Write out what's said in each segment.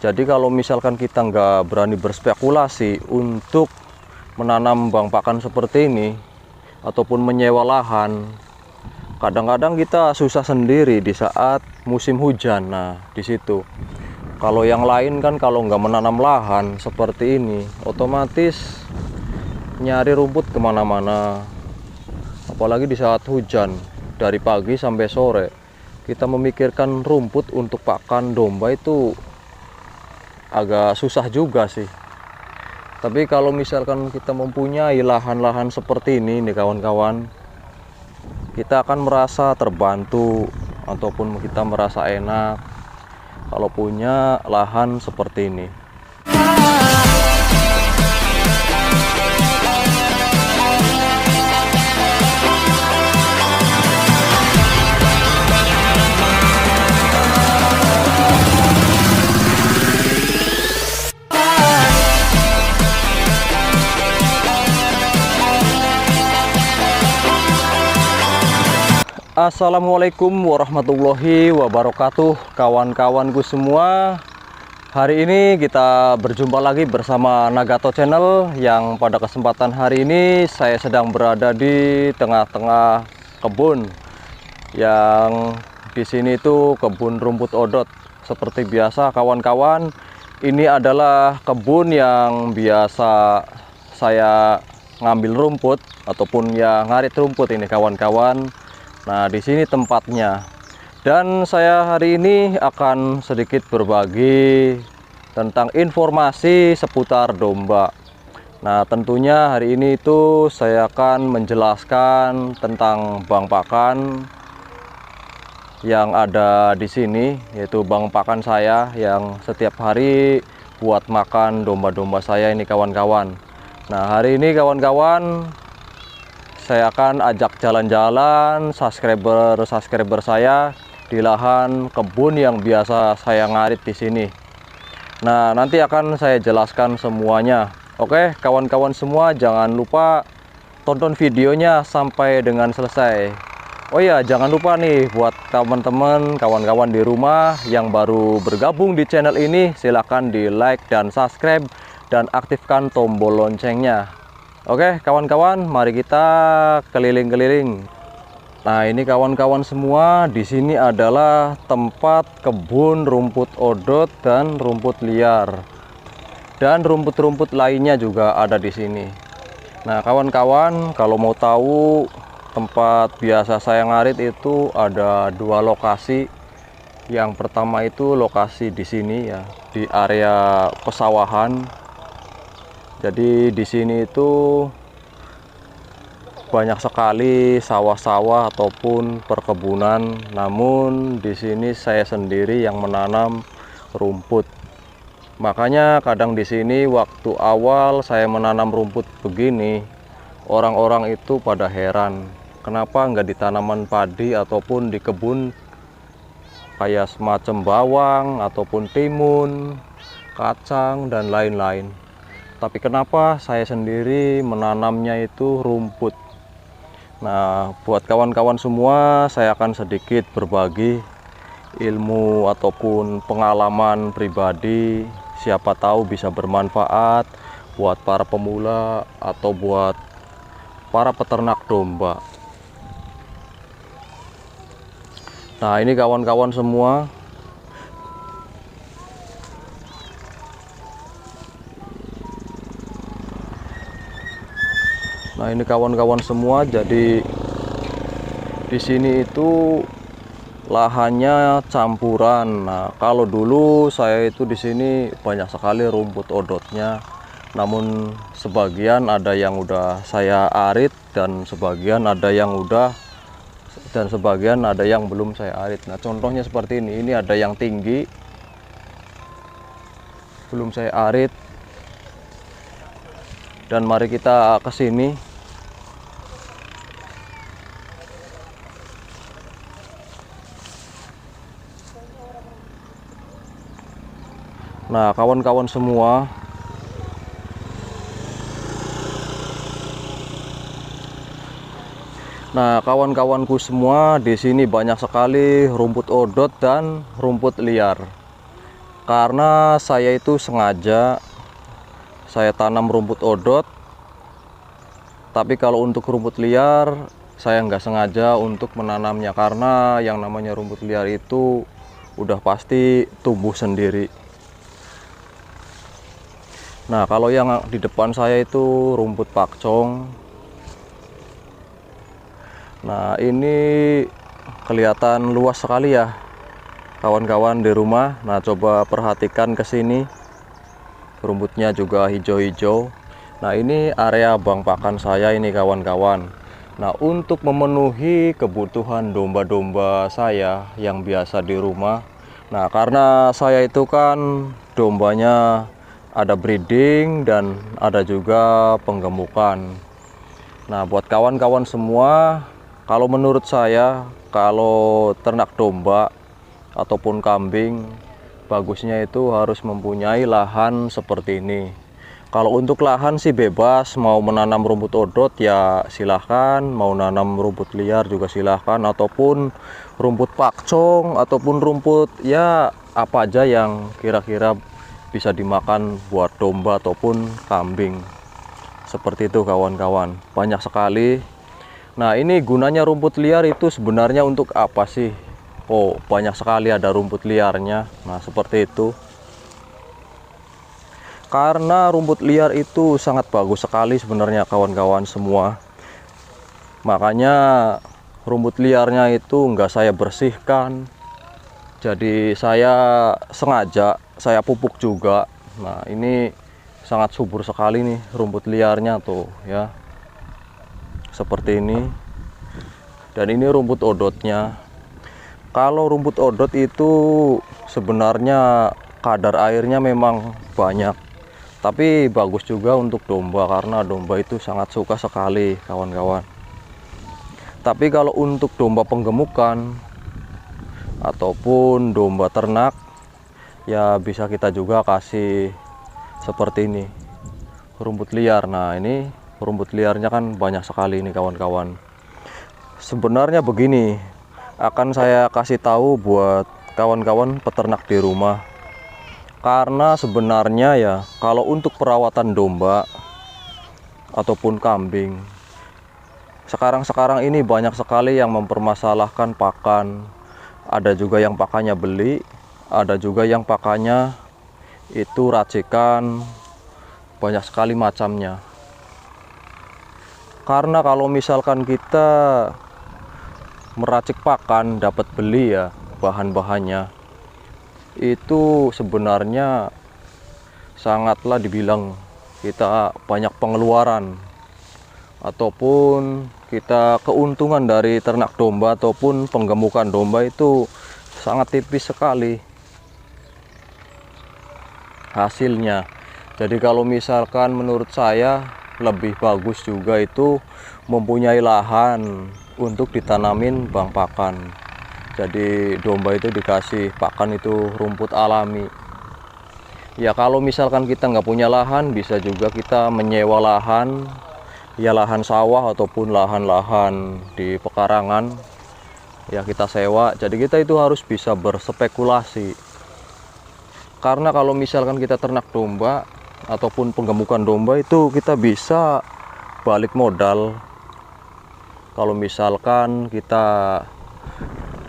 Jadi kalau misalkan kita nggak berani berspekulasi untuk menanam bang pakan seperti ini ataupun menyewa lahan, kadang-kadang kita susah sendiri di saat musim hujan. Nah, di situ. Kalau yang lain kan kalau nggak menanam lahan seperti ini, otomatis nyari rumput kemana-mana. Apalagi di saat hujan, dari pagi sampai sore, kita memikirkan rumput untuk pakan domba itu agak susah juga sih. Tapi kalau misalkan kita mempunyai lahan-lahan seperti ini nih kawan-kawan, kita akan merasa terbantu ataupun kita merasa enak kalau punya lahan seperti ini. Assalamualaikum warahmatullahi wabarakatuh, kawan-kawanku semua. Hari ini kita berjumpa lagi bersama Nagato Channel, yang pada kesempatan hari ini saya sedang berada di tengah-tengah kebun. Yang di sini itu kebun rumput odot. Seperti biasa kawan-kawan, ini adalah kebun yang biasa saya ngambil rumput ataupun ya ngarit rumput ini kawan-kawan. Nah, di sini tempatnya. Dan saya hari ini akan sedikit berbagi tentang informasi seputar domba. Nah, tentunya hari ini itu saya akan menjelaskan tentang bang pakan yang ada di sini, yaitu bang pakan saya yang setiap hari buat makan domba-domba saya ini kawan-kawan. Nah, hari ini kawan-kawan, saya akan ajak jalan-jalan subscriber saya di lahan kebun yang biasa saya ngarit di sini. Nah, nanti akan saya jelaskan semuanya. Oke, kawan-kawan semua, jangan lupa tonton videonya sampai dengan selesai. Oh ya, jangan lupa nih buat teman-teman, kawan-kawan di rumah yang baru bergabung di channel ini, silahkan di like dan subscribe dan aktifkan tombol loncengnya. Oke kawan-kawan, mari kita keliling-keliling. Nah, ini kawan-kawan semua, di sini adalah tempat kebun rumput odot dan rumput liar. Dan rumput-rumput lainnya juga ada di sini. Nah, kawan-kawan, kalau mau tahu tempat biasa saya ngarit itu ada dua lokasi. Yang pertama itu lokasi di sini ya, di area pesawahan. Jadi di sini itu banyak sekali sawah-sawah ataupun perkebunan. Namun di sini saya sendiri yang menanam rumput. Makanya kadang di sini waktu awal saya menanam rumput begini, orang-orang itu pada heran, kenapa nggak di tanaman padi ataupun di kebun kayak semacam bawang ataupun timun, kacang dan lain-lain. Tapi kenapa saya sendiri menanamnya itu rumput? Nah, buat kawan-kawan semua, saya akan sedikit berbagi ilmu ataupun pengalaman pribadi. Siapa tahu bisa bermanfaat buat para pemula atau buat para peternak domba. Nah, ini kawan-kawan semua. Nah, ini kawan-kawan semua, jadi di sini itu lahannya campuran. Nah, kalau dulu saya itu di sini banyak sekali rumput odotnya. Namun sebagian ada yang udah saya arit dan sebagian ada yang belum saya arit. Nah, contohnya seperti ini. Ini ada yang tinggi belum saya arit. Dan mari kita ke sini. Nah, kawan-kawan semua, kawan-kawanku semua, di sini banyak sekali rumput odot dan rumput liar. Karena saya itu sengaja saya tanam rumput odot, tapi kalau untuk rumput liar saya nggak sengaja untuk menanamnya, karena yang namanya rumput liar itu udah pasti tumbuh sendiri. Nah, kalau yang di depan saya itu rumput pakcong. Nah, ini kelihatan luas sekali ya kawan-kawan di rumah. Nah, coba perhatikan ke sini. Rumputnya juga hijau-hijau. Nah, ini area bang pakan saya ini kawan-kawan. Nah, untuk memenuhi kebutuhan domba-domba saya yang biasa di rumah. Nah, karena saya itu kan dombanya ada breeding dan ada juga penggemukan. Nah, buat kawan-kawan semua, kalau menurut saya, kalau ternak domba ataupun kambing, bagusnya itu harus mempunyai lahan seperti ini. Kalau untuk lahan sih bebas, mau menanam rumput odot ya silahkan, mau nanam rumput liar juga silahkan, ataupun rumput pakcong, ataupun rumput ya apa aja yang kira-kira bisa dimakan buat domba ataupun kambing. Seperti itu kawan-kawan, banyak sekali. Nah, ini gunanya rumput liar itu sebenarnya untuk apa sih? Oh, banyak sekali ada rumput liarnya. Nah, seperti itu. Karena rumput liar itu sangat bagus sekali sebenarnya kawan-kawan semua. Makanya rumput liarnya itu enggak saya bersihkan. Jadi saya sengaja saya pupuk juga. Nah, ini sangat subur sekali nih rumput liarnya tuh ya. Seperti ini. Dan ini rumput odotnya. Kalau rumput odot itu sebenarnya kadar airnya memang banyak, tapi bagus juga untuk domba karena domba itu sangat suka sekali kawan-kawan. Tapi kalau untuk domba penggemukan ataupun domba ternak ya bisa kita juga kasih seperti ini, rumput liar. Nah, ini rumput liarnya kan banyak sekali ini kawan-kawan. Sebenarnya begini, akan saya kasih tahu buat kawan-kawan peternak di rumah. Karena sebenarnya ya kalau untuk perawatan domba ataupun kambing, sekarang ini banyak sekali yang mempermasalahkan pakan. Ada juga yang pakannya beli, ada juga yang pakannya itu racikan, banyak sekali macamnya. Karena kalau misalkan kita meracik pakan dapat beli ya bahan-bahannya, itu sebenarnya sangatlah dibilang kita banyak pengeluaran ataupun kita keuntungan dari ternak domba ataupun penggemukan domba itu sangat tipis sekali hasilnya. Jadi kalau misalkan menurut saya lebih bagus juga itu mempunyai lahan untuk ditanamin bang pakan. Jadi domba itu dikasih pakan itu rumput alami. Ya kalau misalkan kita nggak punya lahan, bisa juga kita menyewa lahan, ya lahan sawah ataupun lahan-lahan di pekarangan, ya kita sewa. Jadi kita itu harus bisa berspekulasi. Karena kalau misalkan kita ternak domba ataupun penggemukan domba itu kita bisa balik modal kalau misalkan kita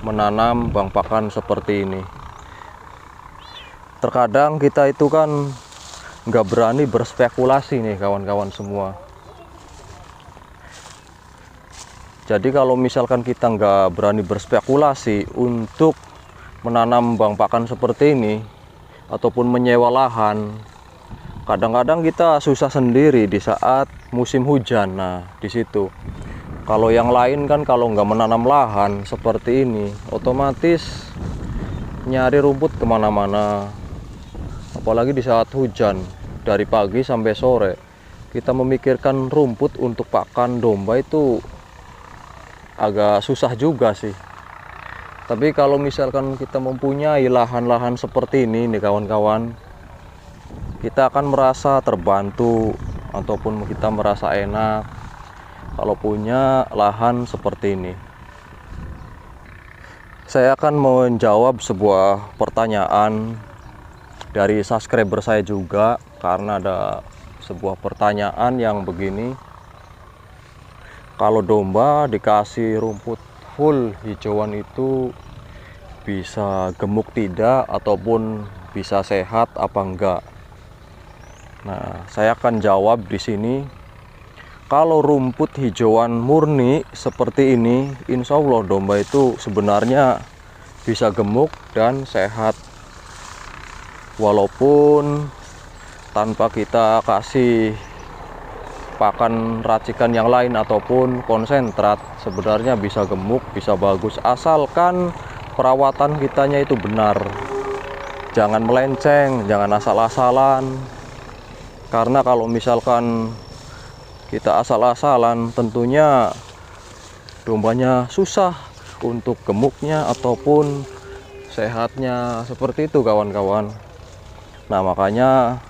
menanam bang pakan seperti ini. Terkadang kita itu kan nggak berani berspekulasi nih kawan-kawan semua. Jadi kalau misalkan kita nggak berani berspekulasi untuk menanam bang pakan seperti ini ataupun menyewa lahan, kadang-kadang kita susah sendiri di saat musim hujan. Nah, di situ. Kalau yang lain kan kalau nggak menanam lahan seperti ini, otomatis nyari rumput kemana-mana. Apalagi di saat hujan, dari pagi sampai sore, kita memikirkan rumput untuk pakan domba itu agak susah juga sih. Tapi kalau misalkan kita mempunyai lahan-lahan seperti ini nih kawan-kawan, kita akan merasa terbantu ataupun kita merasa enak kalau punya lahan seperti ini. Saya akan menjawab sebuah pertanyaan dari subscriber saya juga, karena ada sebuah pertanyaan yang begini, kalau domba dikasih rumput full hijauan itu bisa gemuk tidak, ataupun bisa sehat apa enggak? Nah, saya akan jawab di sini. Kalau rumput hijauan murni seperti ini, insya Allah domba itu sebenarnya bisa gemuk dan sehat, walaupun tanpa kita kasih pakan racikan yang lain ataupun konsentrat, sebenarnya bisa gemuk, bisa bagus, asalkan perawatan kitanya itu benar. Jangan melenceng, jangan asal-asalan, karena kalau misalkan kita asal-asalan, tentunya dombanya susah untuk gemuknya ataupun sehatnya, seperti itu kawan-kawan. Nah, makanya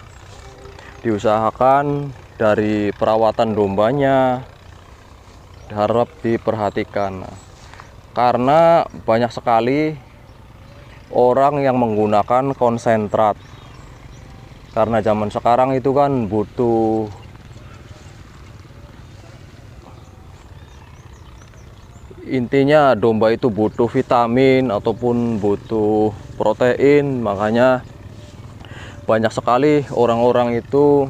diusahakan dari perawatan dombanya harap diperhatikan, karena banyak sekali orang yang menggunakan konsentrat. Karena zaman sekarang itu kan butuh intinya domba itu butuh vitamin ataupun butuh protein, makanya banyak sekali orang-orang itu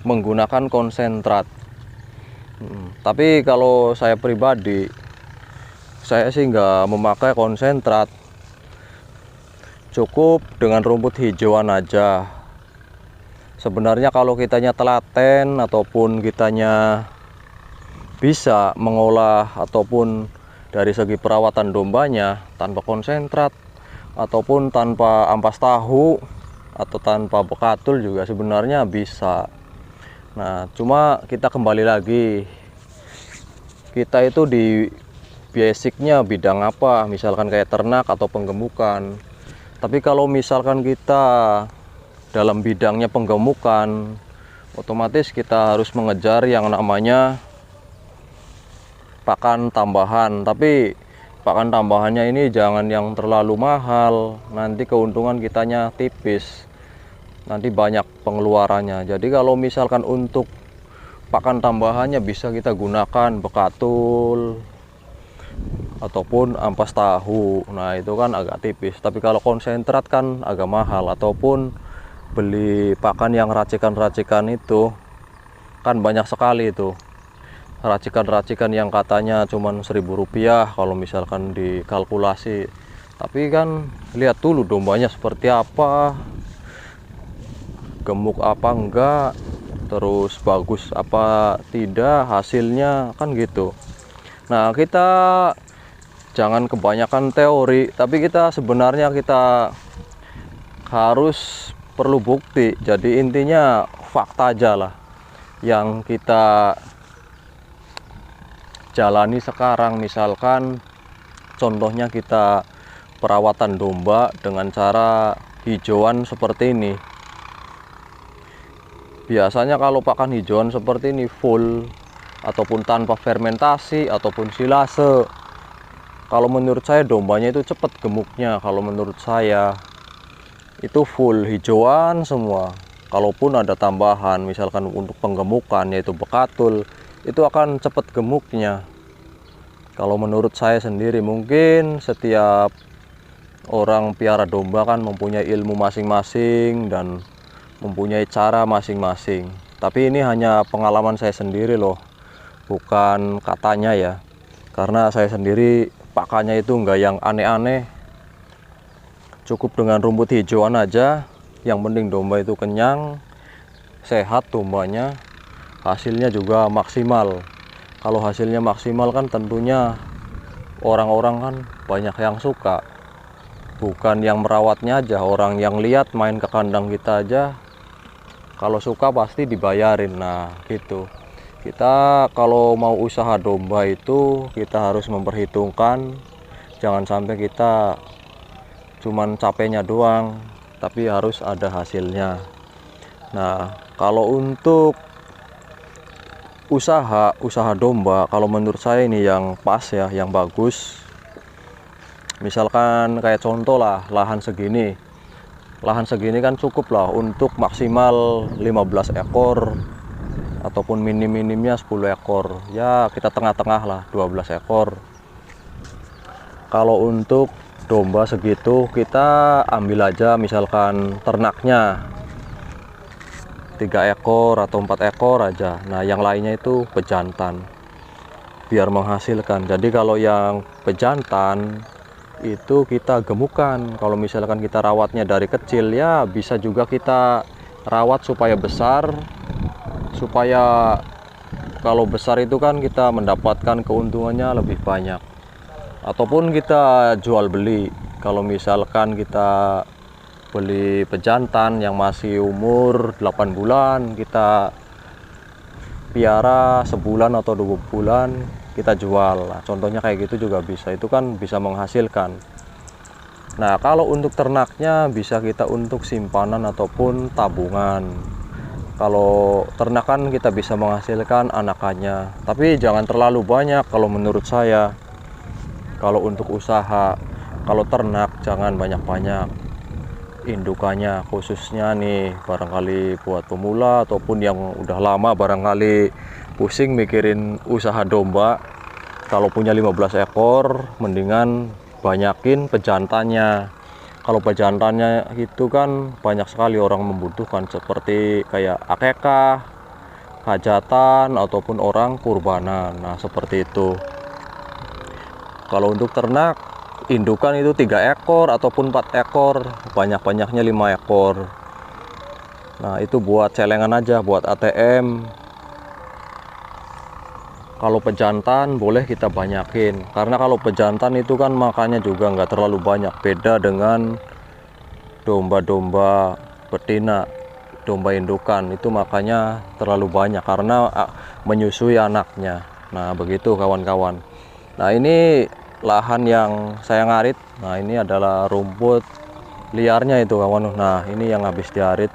menggunakan konsentrat. Tapi kalau saya pribadi, saya sih nggak memakai konsentrat, cukup dengan rumput hijauan aja. Sebenarnya kalau kitanya telaten ataupun kitanya bisa mengolah ataupun dari segi perawatan dombanya tanpa konsentrat ataupun tanpa ampas tahu atau tanpa bekatul juga sebenarnya bisa. Nah, cuma kita kembali lagi, kita itu di basicnya bidang apa, misalkan kayak ternak atau penggemukan. Tapi kalau misalkan kita dalam bidangnya penggemukan, otomatis kita harus mengejar yang namanya pakan tambahan. Tapi pakan tambahannya ini jangan yang terlalu mahal, nanti keuntungan kitanya tipis, nanti banyak pengeluarannya. Jadi kalau misalkan untuk pakan tambahannya bisa kita gunakan bekatul ataupun ampas tahu, nah itu kan agak tipis. Tapi kalau konsentrat kan agak mahal, ataupun beli pakan yang racikan-racikan itu kan banyak sekali itu racikan-racikan yang katanya cuman Rp1.000 kalau misalkan dikalkulasi. Tapi kan lihat dulu dombanya seperti apa, gemuk apa enggak, terus bagus apa tidak hasilnya, kan gitu. Nah, kita jangan kebanyakan teori, tapi kita sebenarnya kita harus perlu bukti. Jadi intinya fakta aja lah yang kita jalani sekarang. Misalkan contohnya kita perawatan domba dengan cara hijauan seperti ini. Biasanya kalau pakan hijauan seperti ini full ataupun tanpa fermentasi ataupun silase, kalau menurut saya dombanya itu cepat gemuknya. Kalau menurut saya itu full hijauan semua. Kalaupun ada tambahan misalkan untuk penggemukan yaitu bekatul, itu akan cepat gemuknya. Kalau menurut saya sendiri, mungkin setiap orang piara domba kan mempunyai ilmu masing-masing dan mempunyai cara masing-masing. Tapi ini hanya pengalaman saya sendiri loh, bukan katanya ya. Karena saya sendiri pakannya itu enggak yang aneh-aneh, cukup dengan rumput hijauan aja. Yang penting domba itu kenyang, sehat dombanya, hasilnya juga maksimal. Kalau hasilnya maksimal kan tentunya orang-orang kan banyak yang suka, bukan yang merawatnya aja. Orang yang lihat main ke kandang kita aja, kalau suka pasti dibayarin. Nah gitu, kita kalau mau usaha domba itu kita harus memperhitungkan, jangan sampai kita cuman capeknya doang, tapi harus ada hasilnya. Nah, kalau untuk usaha domba, kalau menurut saya ini yang pas ya, yang bagus. Misalkan kayak contoh lah, lahan segini, lahan segini kan cukup lah untuk maksimal 15 ekor ataupun minim-minimnya 10 ekor. Ya kita tengah-tengah lah 12 ekor. Kalau untuk domba segitu kita ambil aja misalkan ternaknya 3 ekor atau 4 ekor aja. Nah yang lainnya itu pejantan biar menghasilkan. Jadi kalau yang pejantan itu kita gemukan. Kalau misalkan kita rawatnya dari kecil, ya bisa juga kita rawat supaya besar, supaya kalau besar itu kan kita mendapatkan keuntungannya lebih banyak. Ataupun kita jual beli. Kalau misalkan kita beli pejantan yang masih umur 8 bulan, kita piara sebulan atau 2 bulan kita jual. Nah, contohnya kayak gitu juga bisa, itu kan bisa menghasilkan. Nah kalau untuk ternaknya bisa kita untuk simpanan ataupun tabungan. Kalau ternak kan kita bisa menghasilkan anakannya, tapi jangan terlalu banyak kalau menurut saya. Kalau untuk usaha, kalau ternak jangan banyak-banyak indukannya, khususnya nih barangkali buat pemula ataupun yang udah lama barangkali pusing mikirin usaha domba. Kalau punya 15 ekor mendingan banyakin pejantannya. Kalau pejantannya itu kan banyak sekali orang membutuhkan, seperti kayak akekah, hajatan ataupun orang kurbanan. Nah seperti itu. Kalau untuk ternak indukan itu 3 ekor ataupun 4 ekor, banyak-banyaknya 5 ekor. Nah itu buat celengan aja, buat ATM. Kalau pejantan boleh kita banyakin, karena kalau pejantan itu kan makannya juga nggak terlalu banyak, beda dengan domba-domba betina. Domba indukan itu makannya terlalu banyak karena menyusui anaknya. Nah begitu kawan-kawan. Nah ini lahan yang saya ngarit. Nah ini adalah rumput liarnya itu kawan. Nah ini yang habis diarit,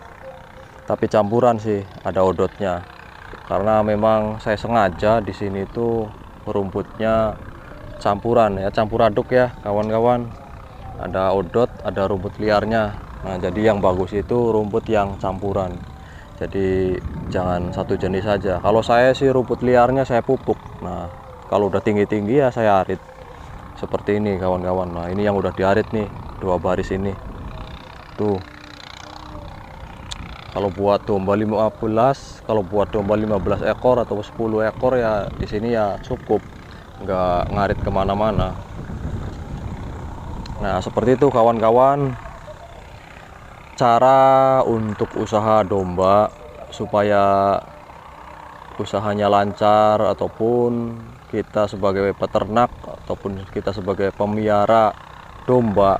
tapi campuran sih, ada odotnya. Karena memang saya sengaja di sini tuh rumputnya campuran ya, campur aduk ya kawan-kawan. Ada odot, ada rumput liarnya. Nah jadi yang bagus itu rumput yang campuran. Jadi jangan satu jenis saja. Kalau saya sih rumput liarnya saya pupuk. Nah kalau udah tinggi-tinggi ya saya arit seperti ini kawan-kawan. Nah ini yang udah diarit nih, 2 baris ini tuh. Kalau buat domba 15, kalau buat domba 15 ekor atau 10 ekor ya di sini ya cukup, nggak ngarit kemana-mana. Nah seperti itu kawan-kawan cara untuk usaha domba supaya usahanya lancar, ataupun kita sebagai peternak ataupun kita sebagai pemiara domba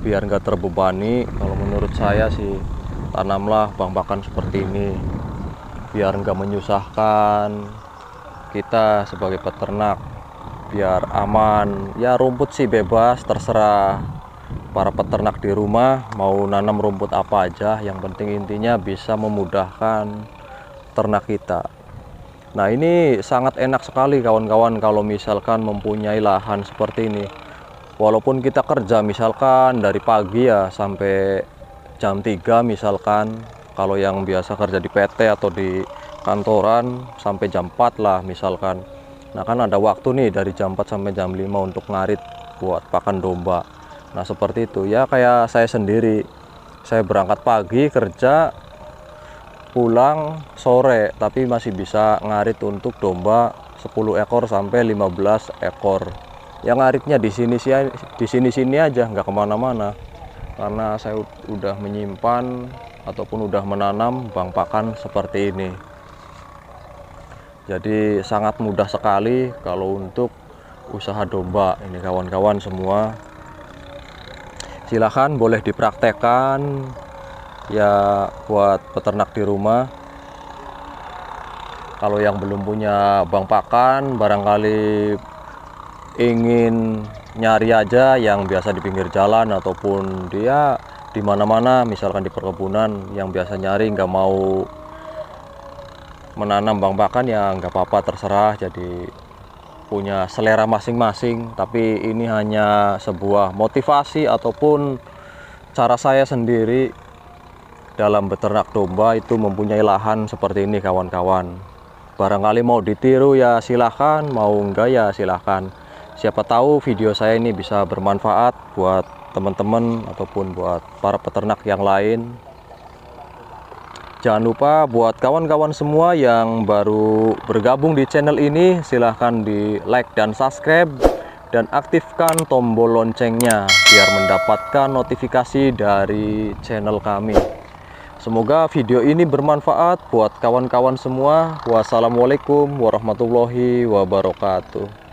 biar nggak terbebani. Kalau menurut saya sih tanamlah bang pakan seperti ini biar nggak menyusahkan kita sebagai peternak, biar aman. Ya rumput sih bebas, terserah para peternak di rumah mau nanam rumput apa aja, yang penting intinya bisa memudahkan ternak kita. Nah ini sangat enak sekali kawan-kawan kalau misalkan mempunyai lahan seperti ini. Walaupun kita kerja misalkan dari pagi ya sampai jam 3 misalkan, kalau yang biasa kerja di PT atau di kantoran sampai jam 4 lah misalkan. Nah kan ada waktu nih dari jam 4 sampai jam 5 untuk ngarit buat pakan domba. Nah seperti itu ya, kayak saya sendiri, saya berangkat pagi kerja, pulang sore, tapi masih bisa ngarit untuk domba 10 ekor sampai 15 ekor. Yang ngaritnya di sini aja, nggak kemana-mana, karena saya udah menyimpan ataupun udah menanam bang pakan seperti ini. Jadi sangat mudah sekali kalau untuk usaha domba ini kawan-kawan semua. Silahkan boleh dipraktekkan ya buat peternak di rumah. Kalau yang belum punya bang pakan, barangkali ingin nyari aja yang biasa di pinggir jalan ataupun dia di mana-mana, misalkan di perkebunan, yang biasa nyari nggak mau menanam bang pakan ya nggak apa-apa, terserah. Jadi punya selera masing-masing, tapi ini hanya sebuah motivasi ataupun cara saya sendiri dalam beternak domba itu mempunyai lahan seperti ini kawan-kawan. Barangkali mau ditiru ya silahkan, mau enggak ya silahkan. Siapa tahu video saya ini bisa bermanfaat buat teman-teman ataupun buat para peternak yang lain. Jangan lupa buat kawan-kawan semua yang baru bergabung di channel ini, silahkan di like dan subscribe dan aktifkan tombol loncengnya biar mendapatkan notifikasi dari channel kami. Semoga video ini bermanfaat buat kawan-kawan semua. Wassalamualaikum warahmatullahi wabarakatuh.